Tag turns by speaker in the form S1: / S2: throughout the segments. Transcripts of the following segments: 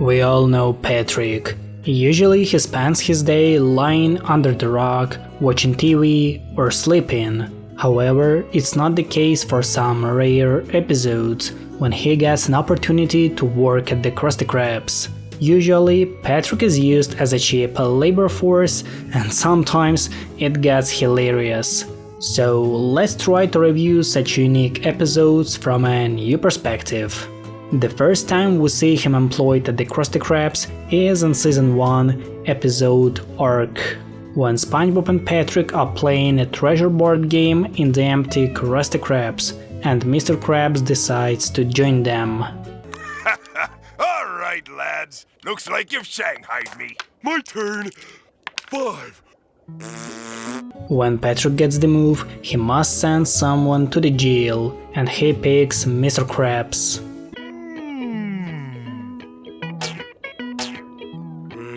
S1: We all know Patrick. Usually he spends his day lying under the rock, watching TV or sleeping. However, it's not the case for some rare episodes when he gets an opportunity to work at the Krusty Krabs. Usually, Patrick is used as a cheap labor force, and sometimes it gets hilarious. So let's try to review such unique episodes from a new perspective. The first time we see him employed at the Krusty Krabs is in Season 1, episode Ark, when SpongeBob and Patrick are playing a treasure board game in the empty Krusty Krabs, and Mr. Krabs decides to join them.
S2: Alright, lads. Looks like you've shanghaied me. My turn. 5.
S1: When Patrick gets the move, he must send someone to the jail, and he picks Mr. Krabs.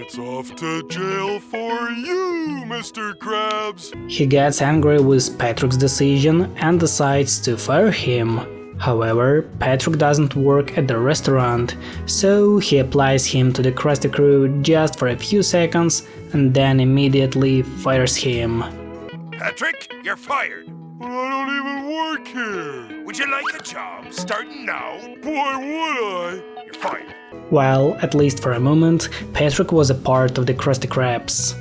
S2: It's off to jail for you, Mr. Krabs.
S1: He gets angry with Patrick's decision and decides to fire him. However, Patrick doesn't work at the restaurant, so he applies him to the Krusty crew just for a few seconds and then immediately fires him.
S2: Patrick, you're fired. But I don't even work here. Would you like a job starting now? Why would I? You're fired.
S1: Well, at least for a moment, Patrick was a part of the Krusty Krabs.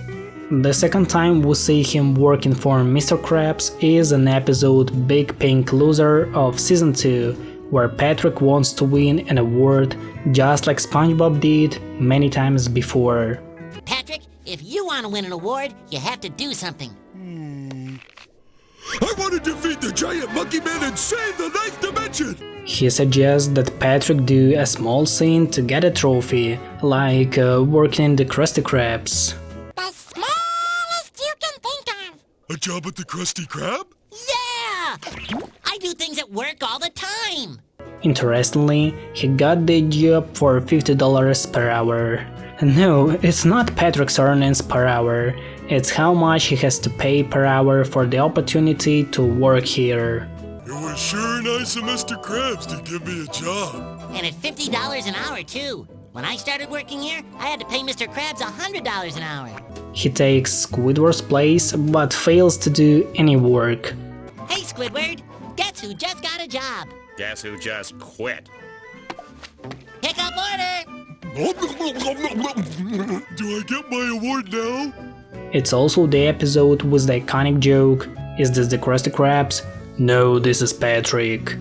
S1: The second time we see him working for Mr. Krabs is in episode Big Pink Loser of Season 2, where Patrick wants to win an award just like SpongeBob did many times before.
S3: Patrick, if you want to win an award, you have to do something.
S2: I want to defeat the giant monkey man and save the 9th dimension!
S1: He suggests that Patrick do a small scene to get a trophy, like working in the Krusty Krabs.
S3: The smallest you can think of!
S2: A job at the Krusty Krab?
S3: Yeah! I do things at work all the time!
S1: Interestingly, he got the job for $50 per hour. No, it's not Patrick's earnings per hour, it's how much he has to pay per hour for the opportunity to work here.
S2: It was sure nice of Mr. Krabs to give me a job.
S3: And at $50 an hour, too. When I started working here, I had to pay Mr. Krabs $100 an hour.
S1: He takes Squidward's place, but fails to do any work.
S3: Hey, Squidward! Guess who just got a job?
S4: Guess who just quit?
S3: Pick up order!
S2: Do I get my award now?
S1: It's also the episode with the iconic joke, "Is this the Krusty Krabs? No, this is Patrick."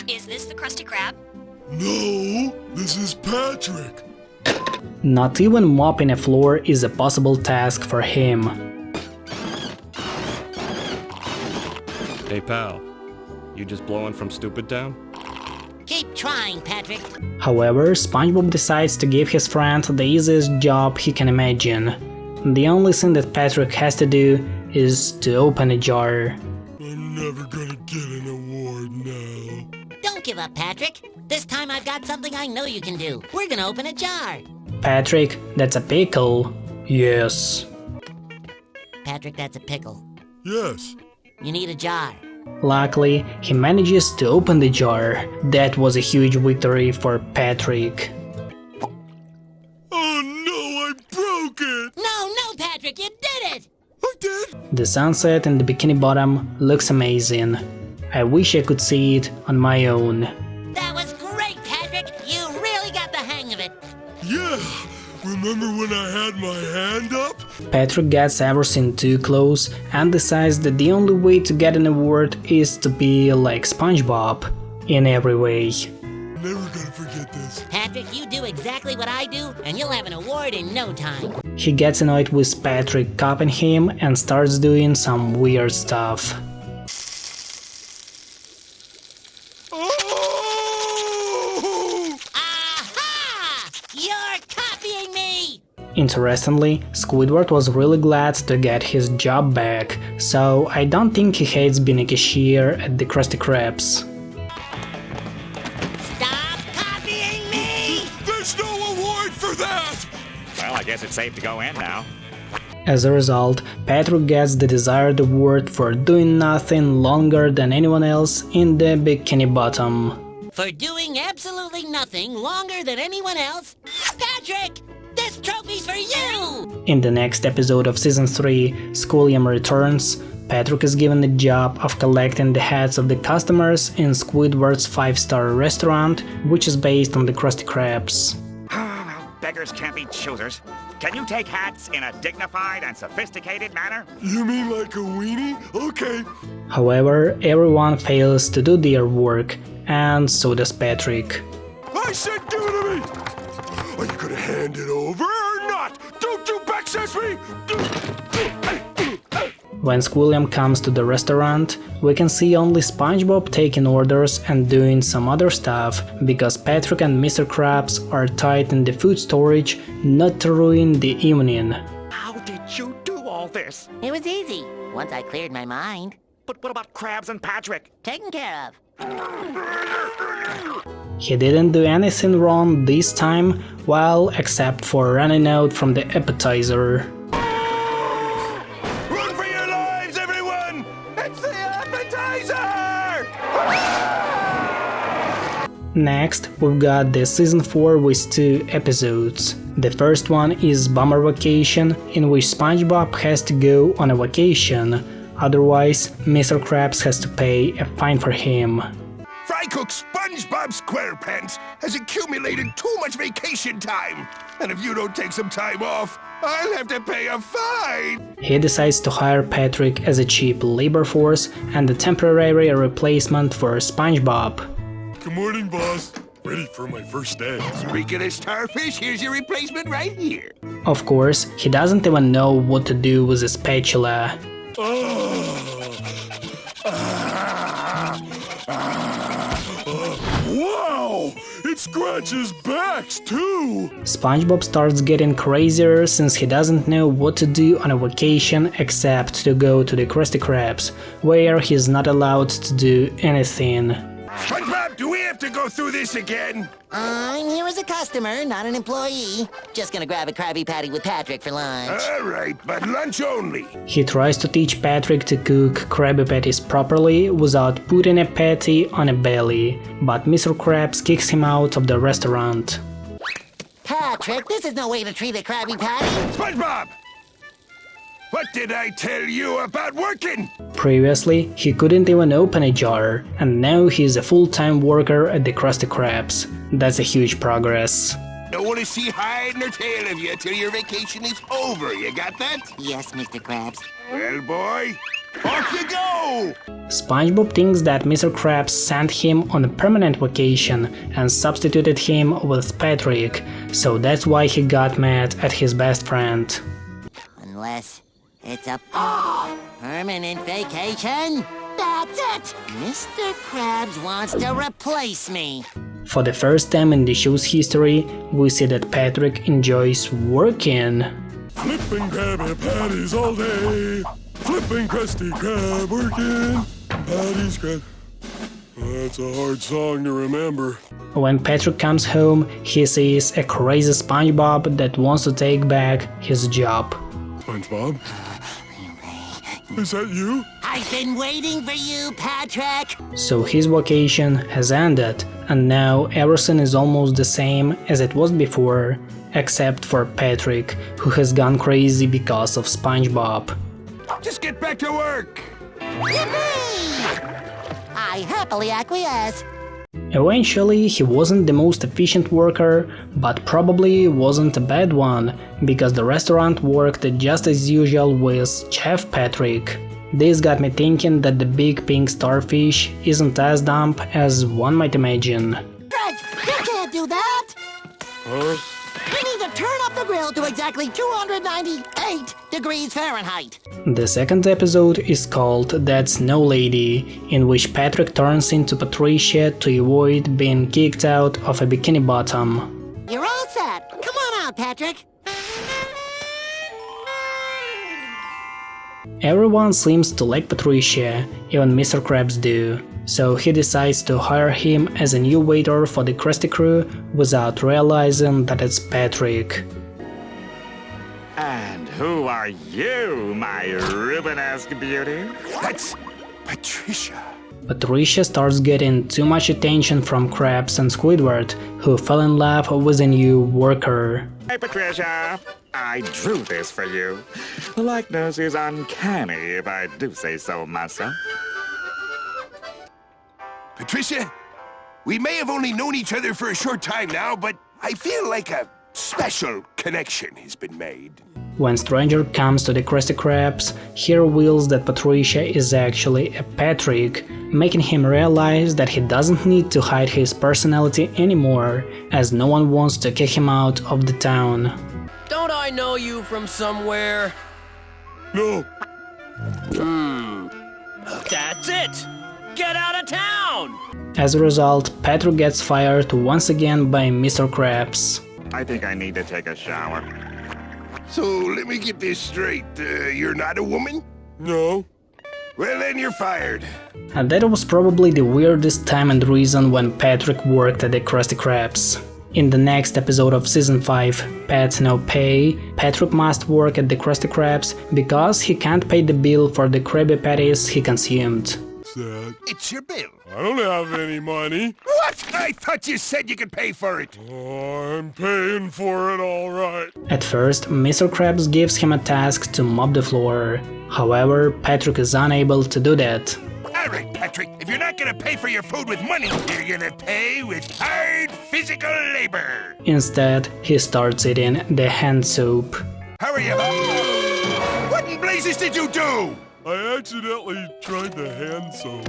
S5: Is this the Krusty Krab?
S2: No, this is Patrick.
S1: Not even mopping a floor is a possible task for him.
S4: Hey pal, you just blowing from Stupid Town?
S3: Keep trying, Patrick.
S1: However, SpongeBob decides to give his friend the easiest job he can imagine. The only thing that Patrick has to do is to open a jar.
S2: I'm never gonna get an award now.
S3: Don't give up, Patrick. This time I've got something I know you can do. We're gonna open a jar.
S1: Patrick, that's a pickle. Yes.
S3: Patrick, that's a pickle.
S2: Yes.
S3: You need a jar.
S1: Luckily, he manages to open the jar. That was a huge victory for Patrick.
S2: Oh no, I broke it!
S3: No, Patrick, you did it!
S2: I did?
S1: The sunset in the Bikini Bottom looks amazing. I wish I could see it on my own.
S3: That was great, Patrick! You really got the hang of it!
S2: Yeah! Remember when I had my hand up?
S1: Patrick gets everything too close and decides that the only way to get an award is to be like SpongeBob in every way.
S2: Never gonna forget this.
S3: Patrick, you do exactly what I do, and you'll have an award in no time.
S1: He gets annoyed with Patrick copying him and starts doing some weird stuff. Interestingly, Squidward was really glad to get his job back, so I don't think he hates being a cashier at the Krusty Krabs.
S3: Stop copying me!
S2: There's no award for that!
S4: Well, I guess it's safe to go in now.
S1: As a result, Patrick gets the desired award for doing nothing longer than anyone else in the Bikini Bottom.
S3: For doing absolutely nothing longer than anyone else. Patrick! This trophy's for you!
S1: In the next episode of Season 3, Squilliam returns. Patrick is given the job of collecting the heads of the customers in Squidward's 5-star restaurant, which is based on the Krusty Krabs.
S6: Well, beggars can't be choosers. Can you take hats in a dignified and sophisticated manner?
S2: You mean like a weenie? Okay.
S1: However, everyone fails to do their work, and so does Patrick.
S2: I said give it to me! Are you gonna hand it over or not? Don't you backsass me!
S1: When Squilliam comes to the restaurant, we can see only SpongeBob taking orders and doing some other stuff, because Patrick and Mr. Krabs are tied in the food storage not to ruin the evening.
S6: How did you do all this?
S3: It was easy, once I cleared my mind.
S6: But what about Krabs and Patrick?
S3: Taken care of.
S1: He didn't do anything wrong this time, well, except for running out from the appetizer.
S2: Run for your lives, everyone! It's the appetizer!
S1: Next, we've got the Season 4 with 2 episodes. The first one is Bummer Vacation, in which SpongeBob has to go on a vacation, otherwise Mr. Krabs has to pay a fine for him.
S2: Frycook SpongeBob SquarePants has accumulated too much vacation time, and if you don't take some time off, I'll have to pay a fine!
S1: He decides to hire Patrick as a cheap labor force and a temporary replacement for SpongeBob.
S2: Good morning, boss. Ready for my first day.
S6: Speaking of starfish, here's your replacement right here.
S1: Of course, he doesn't even know what to do with a spatula.
S2: Wow! It scratches backs, too!
S1: SpongeBob starts getting crazier since he doesn't know what to do on a vacation except to go to the Krusty Krabs, where he's not allowed to do anything.
S2: SpongeBob, do we have to go through this again?
S3: I'm here as a customer, not an employee. Just gonna grab a Krabby Patty with Patrick for lunch.
S2: All right, but lunch only.
S1: He tries to teach Patrick to cook Krabby Patties properly without putting a patty on a belly, but Mr. Krabs kicks him out of the restaurant.
S3: Patrick, this is no way to treat a Krabby Patty.
S2: SpongeBob! What did I tell you about working?
S1: Previously, he couldn't even open a jar, and now he's a full-time worker at the Krusty Krabs. That's a huge progress.
S2: Don't want to see hide nor tail of you till your vacation is over, you got that?
S3: Yes, Mr. Krabs.
S2: Well, boy, off you go!
S1: SpongeBob thinks that Mr. Krabs sent him on a permanent vacation and substituted him with Patrick, so that's why he got mad at his best friend.
S3: Unless it's a permanent vacation? That's it! Mr. Krabs wants to replace me.
S1: For the first time in the show's history, we see that Patrick enjoys working.
S2: Flipping Krabby Patties all day. Flipping Krusty Krab working. Patties Krab. That's a hard song to remember.
S1: When Patrick comes home, he sees a crazy SpongeBob that wants to take back his job.
S2: SpongeBob? Is that you?
S3: I've been waiting for you, Patrick!
S1: So his vacation has ended, and now everything is almost the same as it was before, except for Patrick, who has gone crazy because of SpongeBob.
S2: Just get back to work!
S3: Yippee! I happily acquiesce.
S1: Eventually, he wasn't the most efficient worker, but probably wasn't a bad one, because the restaurant worked just as usual with Chef Patrick. This got me thinking that the big pink starfish isn't as dumb as one might imagine.
S3: Greg, you can't do that!
S2: Huh?
S3: We need to turn up the grill to exactly 298 degrees Fahrenheit.
S1: The second episode is called That Snow Lady, in which Patrick turns into Patricia to avoid being kicked out of a bikini bottom.
S3: You're all set. Come on out, Patrick.
S1: Everyone seems to like Patricia, even Mr. Krabs do, so he decides to hire him as a new waiter for the Krusty crew without realizing that it's Patrick.
S6: And who are you, my Rubenesque beauty?
S2: That's Patricia.
S1: Patricia starts getting too much attention from Krabs and Squidward, who fell in love with a new worker.
S6: Hey, Patricia. I drew this for you. The likeness is uncanny, if I do say so myself.
S7: Patricia, we may have only known each other for a short time now, but I feel like a special connection has been made.
S1: When Stranger comes to the Krusty Krabs, he reveals that Patricia is actually a Patrick, making him realize that he doesn't need to hide his personality anymore, as no one wants to kick him out of the town.
S8: Don't I know you from somewhere?
S2: No.
S8: That's it! Get out of town!
S1: As a result, Patrick gets fired once again by Mr. Krabs.
S6: I think I need to take a shower.
S7: So let me get this straight. You're not a woman?
S2: No.
S7: Well, then you're fired.
S1: And that was probably the weirdest time and reason when Patrick worked at the Krusty Krabs. In the next episode of Season 5, Pat No Pay, Patrick must work at the Krusty Krabs because he can't pay the bill for the Krabby Patties he consumed.
S2: Sad.
S7: It's your bill.
S2: I don't have any money.
S7: What? I thought you said you could pay for it.
S2: Oh, I'm paying for it all right.
S1: At first, Mr. Krabs gives him a task to mop the floor. However, Patrick is unable to do that.
S7: All right, Patrick, if you're not gonna pay for your food with money, you're gonna pay with hard physical labor.
S1: Instead, he starts eating the hand soup.
S7: How are you? What in blazes did you do?
S2: I accidentally tried the hand soap.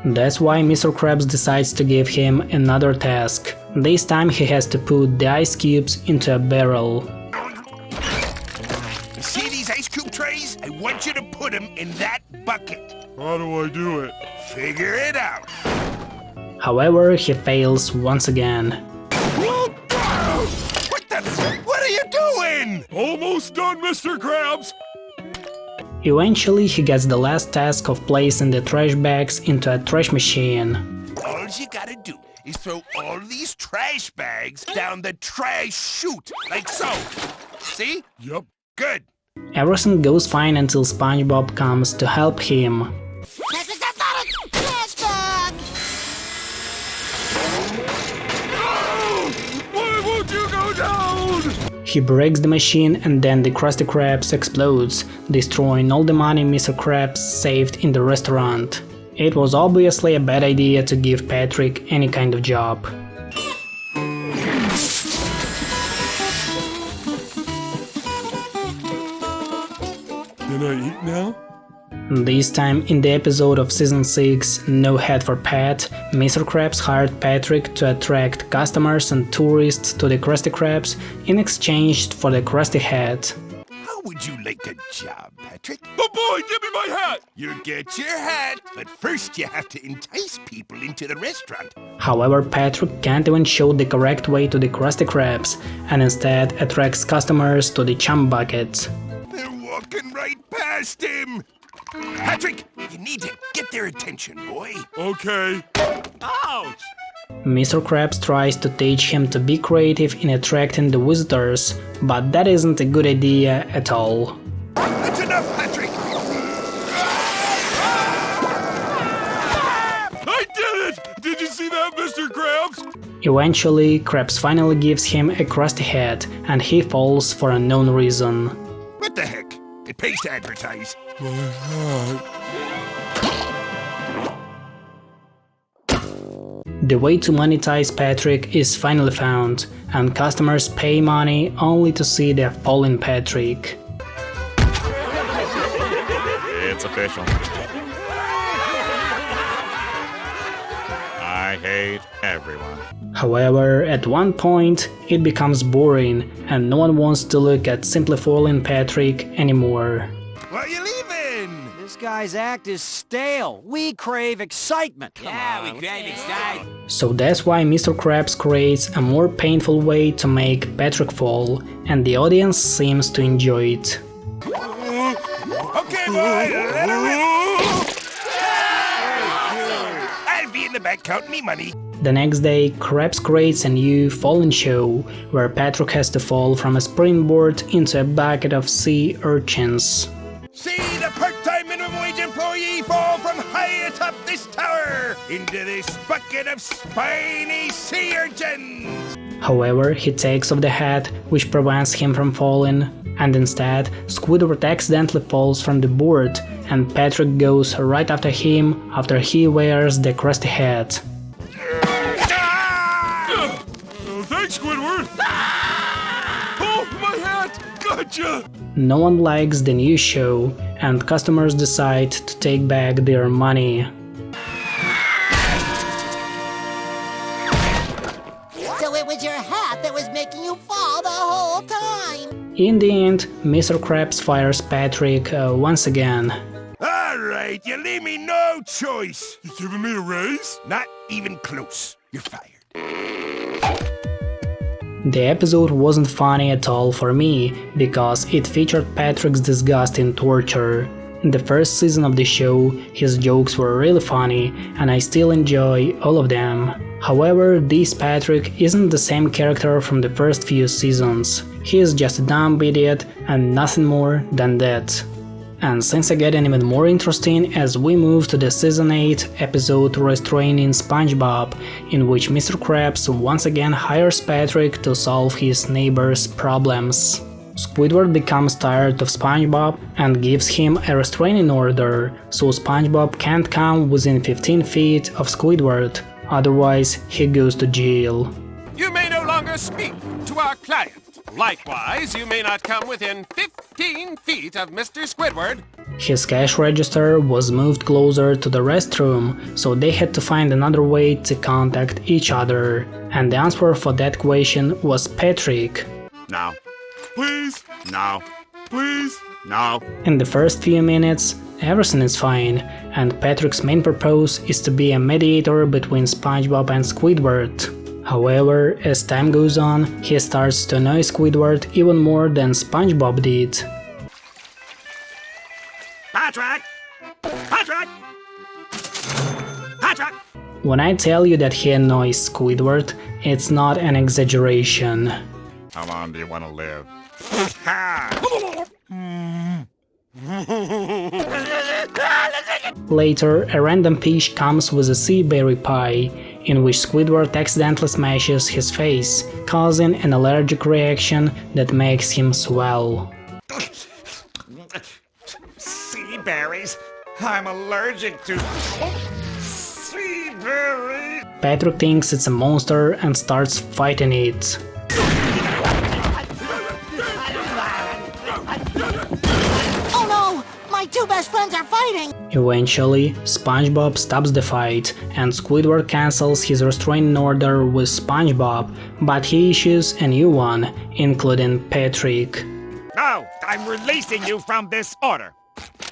S1: That's why Mr. Krabs decides to give him another task. This time he has to put the ice cubes into a barrel.
S7: See these ice cube trays? I want you to put them in that bucket.
S2: How do I do it?
S7: Figure it out.
S1: However, he fails once again.
S7: What are you doing?
S2: Almost done, Mr. Krabs.
S1: Eventually, he gets the last task of placing the trash bags into a trash machine.
S7: All you gotta do is throw all these trash bags down the trash chute, like so. See?
S2: Yep.
S7: Good.
S1: Everything goes fine until SpongeBob comes to help him.
S3: Patrick, that's not a trash bag!
S2: Why won't you go down?
S1: He breaks the machine and then the Krusty Krabs explodes, destroying all the money Mr. Krabs saved in the restaurant. It was obviously a bad idea to give Patrick any kind of job.
S2: Can I eat now?
S1: This time, in the episode of Season 6, No Hat for Pat, Mr. Krabs hired Patrick to attract customers and tourists to the Krusty Krabs in exchange for the Krusty Hat.
S7: How would you like a job, Patrick?
S2: Oh boy, give me my hat!
S7: You get your hat, but first you have to entice people into the restaurant.
S1: However, Patrick can't even show the correct way to the Krusty Krabs, and instead attracts customers to the chum bucket.
S7: They're walking right past him. Patrick, you need to get their attention, boy.
S2: Okay.
S7: Ouch!
S1: Mr. Krabs tries to teach him to be creative in attracting the visitors, but that isn't a good idea at all.
S7: That's enough, Patrick!
S2: I did it! Did you see that, Mr. Krabs?
S1: Eventually, Krabs finally gives him a Krusty Hat, and he falls for unknown reason.
S7: What the heck? It pays to advertise.
S2: My hat.
S1: The way to monetize Patrick is finally found, and customers pay money only to see their fallen Patrick.
S4: It's official. I hate everyone.
S1: However, at one point, it becomes boring, and no one wants to look at simply fallen Patrick anymore.
S7: Why are you leaving?
S8: This guy's act is stale. We crave excitement.
S3: We crave excitement.
S1: So that's why Mr. Krabs creates a more painful way to make Patrick fall, and the audience seems to enjoy it.
S7: Okay, boy, let her rip. I'll be in the back counting me money.
S1: The next day, Krabs creates a new fallen show, where Patrick has to fall from a springboard into a bucket of sea urchins.
S7: See the part-time minimum wage employee fall from high up this tower into this bucket of spiny sea urchins.
S1: However, he takes off the hat, which prevents him from falling, and instead, Squidward accidentally falls from the board, and Patrick goes right after him after he wears the Krusty hat.
S2: Thanks, Squidward! Oh, my hat! Gotcha!
S1: No one likes the new show, and customers decide to take back their money.
S3: So it was your hat that was making you fall the whole time!
S1: In the end, Mr. Krabs fires Patrick once again.
S7: All right, you leave me no choice.
S2: You giving me a raise?
S7: Not even close. You're fired.
S1: The episode wasn't funny at all for me, because it featured Patrick's disgusting torture. In the first season of the show, his jokes were really funny, and I still enjoy all of them. However, this Patrick isn't the same character from the first few seasons. He is just a dumb idiot and nothing more than that. And things are getting even more interesting as we move to the Season 8 episode Restraining SpongeBob, in which Mr. Krabs once again hires Patrick to solve his neighbor's problems. Squidward becomes tired of SpongeBob and gives him a restraining order, so SpongeBob can't come within 15 feet of Squidward, otherwise he goes to jail.
S9: You may no longer speak to our client. Likewise, you may not come within 15 feet of Mr. Squidward.
S1: His cash register was moved closer to the restroom, so they had to find another way to contact each other. And the answer for that question was Patrick.
S6: No.
S2: Please?
S6: No.
S2: Please?
S6: No.
S1: In the first few minutes, everything is fine, and Patrick's main purpose is to be a mediator between SpongeBob and Squidward. However, as time goes on, he starts to annoy Squidward even more than SpongeBob did.
S6: Patrick! Patrick! Patrick!
S1: When I tell you that he annoys Squidward, it's not an exaggeration.
S6: How long do you want to live?
S1: Later, a random fish comes with a sea berry pie, in which Squidward accidentally smashes his face, causing an allergic reaction that makes him swell.
S6: Sea berries? I'm allergic to sea berries.
S1: Patrick thinks it's a monster and starts fighting it.
S3: Oh no! My two best friends are fighting!
S1: Eventually, SpongeBob stops the fight, and Squidward cancels his restraining order with SpongeBob, but he issues a new one, including Patrick.
S6: No, I'm releasing you from this order.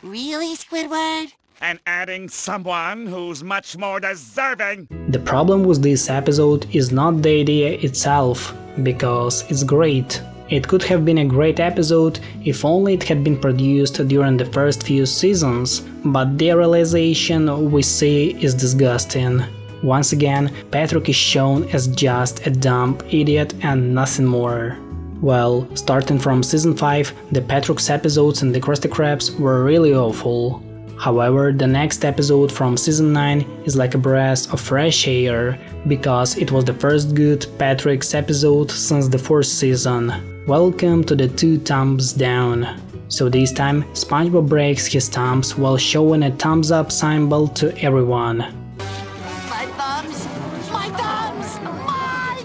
S3: Really, Squidward?
S6: And adding someone who's much more deserving.
S1: The problem with this episode is not the idea itself, because it's great. It could have been a great episode if only it had been produced during the first few seasons, but the realization we see is disgusting. Once again, Patrick is shown as just a dumb idiot and nothing more. Well, starting from Season 5, the Patrick's episodes in the Krusty Krabs were really awful. However, the next episode from Season 9 is like a breath of fresh air, because it was the first good Patrick's episode since the 4th season. Welcome to the 2 thumbs down. So this time, SpongeBob breaks his thumbs while showing a thumbs up symbol to everyone.
S3: My thumbs! My thumbs! My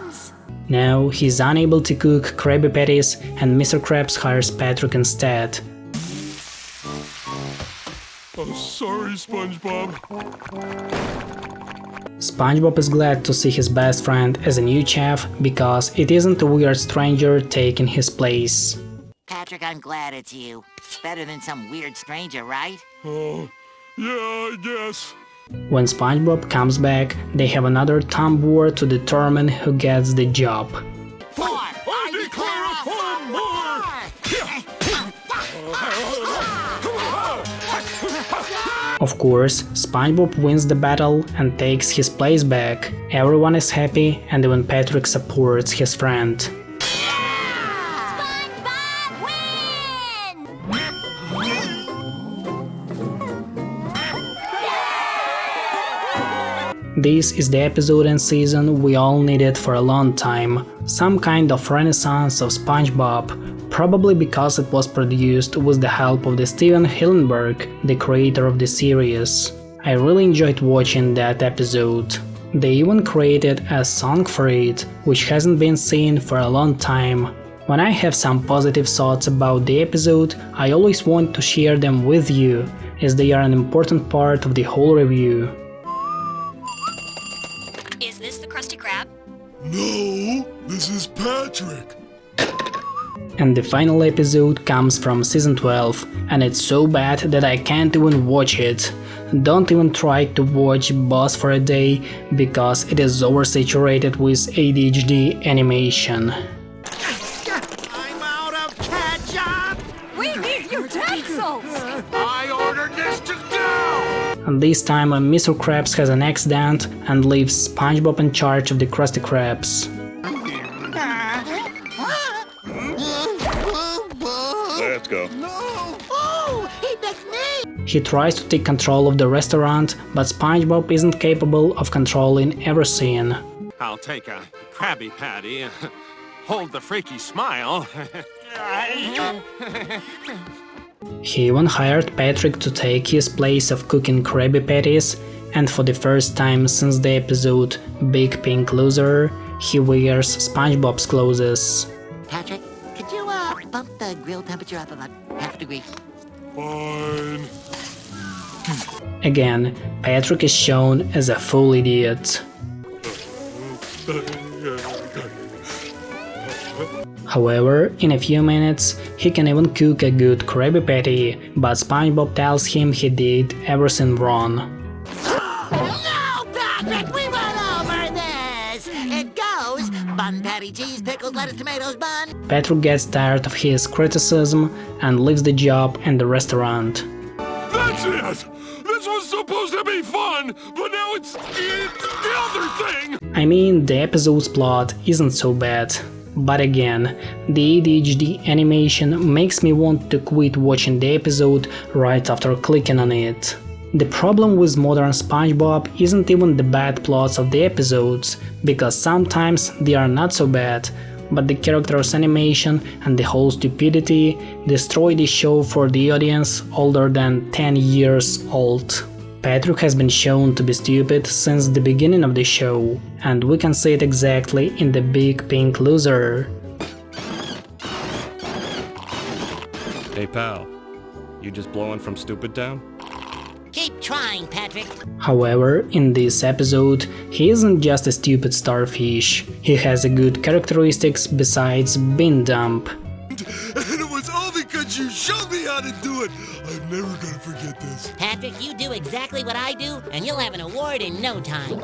S3: thumbs!
S1: Now he's unable to cook Krabby Patties, and Mr. Krabs hires Patrick instead.
S2: Oh, sorry, SpongeBob.
S1: SpongeBob is glad to see his best friend as a new chef because it isn't a weird stranger taking his place.
S3: Patrick, I'm glad it's you. Better than some weird stranger, right?
S2: Oh, yeah, I guess.
S1: When SpongeBob comes back, they have another thumb war to determine who gets the job.
S3: Four! I declare a
S1: Of course, SpongeBob wins the battle and takes his place back. Everyone is happy, and even Patrick supports his friend.
S5: SpongeBob wins!
S1: This is the episode and season we all needed for a long time, some kind of renaissance of SpongeBob, probably because it was produced with the help of the Steven Hillenburg, the creator of the series. I really enjoyed watching that episode. They even created a song for it, which hasn't been seen for a long time. When I have some positive thoughts about the episode, I always want to share them with you, as they are an important part of the whole review.
S5: Is this the Krusty Krab?
S2: No, this is Patrick.
S1: And the final episode comes from season 12, and it's so bad that I can't even watch it. Don't even try to watch Boss for a Day, because it is oversaturated with ADHD animation.
S9: I'm out of ketchup!
S5: We need utensils!
S9: I ordered this to go!
S1: And this time Mr. Krabs has an accident and leaves SpongeBob in charge of the Krusty Krabs.
S4: Let's go.
S3: Oh, he picked me!
S1: He tries to take control of the restaurant, but SpongeBob isn't capable of controlling everything.
S9: I'll take a Krabby Patty and hold the freaky smile.
S1: He even hired Patrick to take his place of cooking Krabby Patties, and for the first time since the episode Big Pink Loser, he wears SpongeBob's clothes.
S3: Patrick, could you bump the grill temperature up about half a degree?
S2: Fine.
S1: Again, Patrick is shown as a full idiot. However, in a few minutes, he can even cook a good Krabby Patty, but SpongeBob tells him he did everything wrong.
S3: No, Patrick, we went over this! It goes bun, patty, cheese, pickles, lettuce, tomatoes, bun.
S1: Patrick gets tired of his criticism and leaves the job and the restaurant.
S2: That's it! This was supposed to be fun, but now it's the other thing!
S1: I mean, the episode's plot isn't so bad. But again, the ADHD animation makes me want to quit watching the episode right after clicking on it. The problem with modern SpongeBob isn't even the bad plots of the episodes, because sometimes they are not so bad, but the characters' animation and the whole stupidity destroy the show for the audience older than 10 years old. Patrick has been shown to be stupid since the beginning of the show, and we can see it exactly in the Big Pink Loser.
S4: Hey pal, you just blowing from Stupid Town?
S3: Keep trying, Patrick.
S1: However, in this episode, he isn't just a stupid starfish. He has a good characteristics besides being dumb.
S2: And it was all because you showed me how to do it. I'm never gonna forget this.
S3: Patrick, you do exactly what I do, and you'll have an award in no time.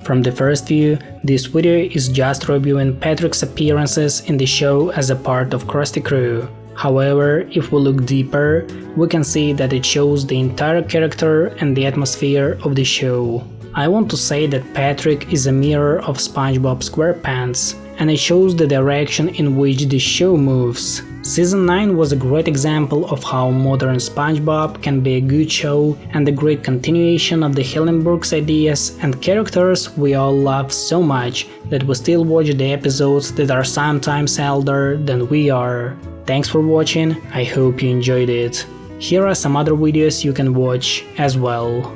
S1: From the first view, this video is just reviewing Patrick's appearances in the show as a part of Krusty Crew. However, if we look deeper, we can see that it shows the entire character and the atmosphere of the show. I want to say that Patrick is a mirror of SpongeBob SquarePants, and it shows the direction in which the show moves. Season 9 was a great example of how modern SpongeBob can be a good show and a great continuation of the Hillenburg's ideas and characters we all love so much that we still watch the episodes that are sometimes older than we are. Thanks for watching, I hope you enjoyed it. Here are some other videos you can watch as well.